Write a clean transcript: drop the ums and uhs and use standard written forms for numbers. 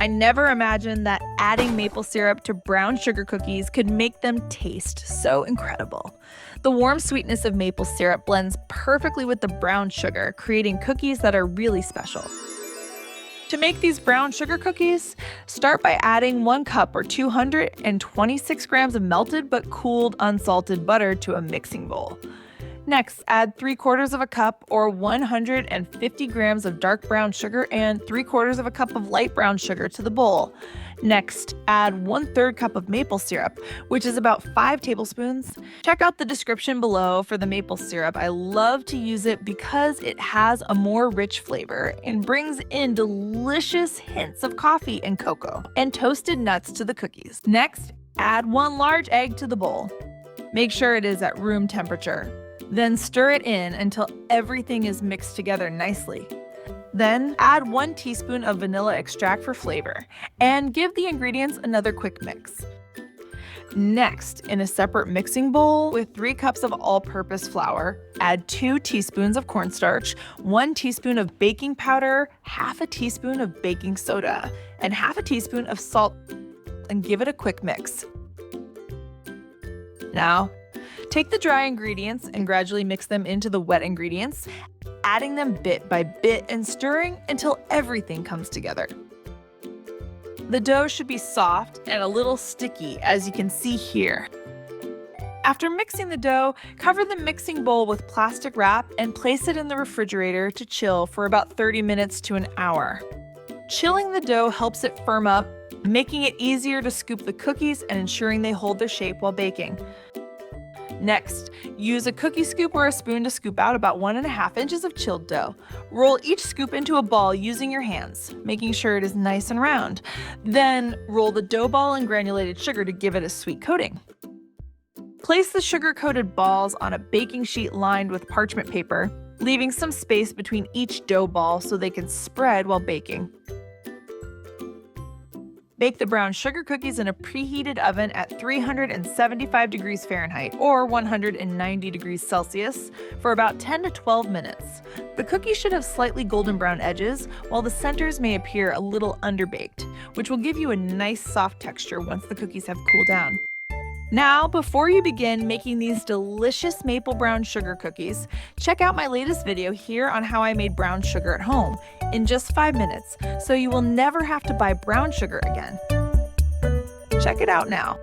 I never imagined that adding maple syrup to brown sugar cookies could make them taste so incredible. The warm sweetness of maple syrup blends perfectly with the brown sugar, creating cookies that are really special. To make these brown sugar cookies, start by adding 1 cup or 226 grams of melted but cooled unsalted butter to a mixing bowl. Next, add 3/4 of a cup or 150 grams of dark brown sugar and 3/4 of a cup of light brown sugar to the bowl. Next, add 1/3 cup of maple syrup, which is about 5 tablespoons. Check out the description below for the maple syrup. I love to use it because it has a more rich flavor and brings in delicious hints of coffee and cocoa and toasted nuts to the cookies. Next, add 1 large egg to the bowl. Make sure it is at room temperature. Then stir it in until everything is mixed together nicely. Then add 1 teaspoon of vanilla extract for flavor and give the ingredients another quick mix. Next, in a separate mixing bowl with 3 cups of all-purpose flour, add 2 teaspoons of cornstarch, 1 teaspoon of baking powder, half a teaspoon of baking soda, and half a teaspoon of salt, and give it a quick mix. Now, take the dry ingredients and gradually mix them into the wet ingredients, adding them bit by bit and stirring until everything comes together. The dough should be soft and a little sticky, as you can see here. After mixing the dough, cover the mixing bowl with plastic wrap and place it in the refrigerator to chill for about 30 minutes to an hour. Chilling the dough helps it firm up, making it easier to scoop the cookies and ensuring they hold their shape while baking. Next, use a cookie scoop or a spoon to scoop out about 1½ inches of chilled dough. Roll each scoop into a ball using your hands, making sure it is nice and round. Then, roll the dough ball in granulated sugar to give it a sweet coating. Place the sugar-coated balls on a baking sheet lined with parchment paper, leaving some space between each dough ball so they can spread while baking. Bake the brown sugar cookies in a preheated oven at 375 degrees Fahrenheit or 190 degrees Celsius for about 10 to 12 minutes. The cookies should have slightly golden brown edges, while the centers may appear a little underbaked, which will give you a nice soft texture once the cookies have cooled down. Now, before you begin making these delicious maple brown sugar cookies, check out my latest video here on how I made brown sugar at home in just 5 minutes, so you will never have to buy brown sugar again. Check it out now.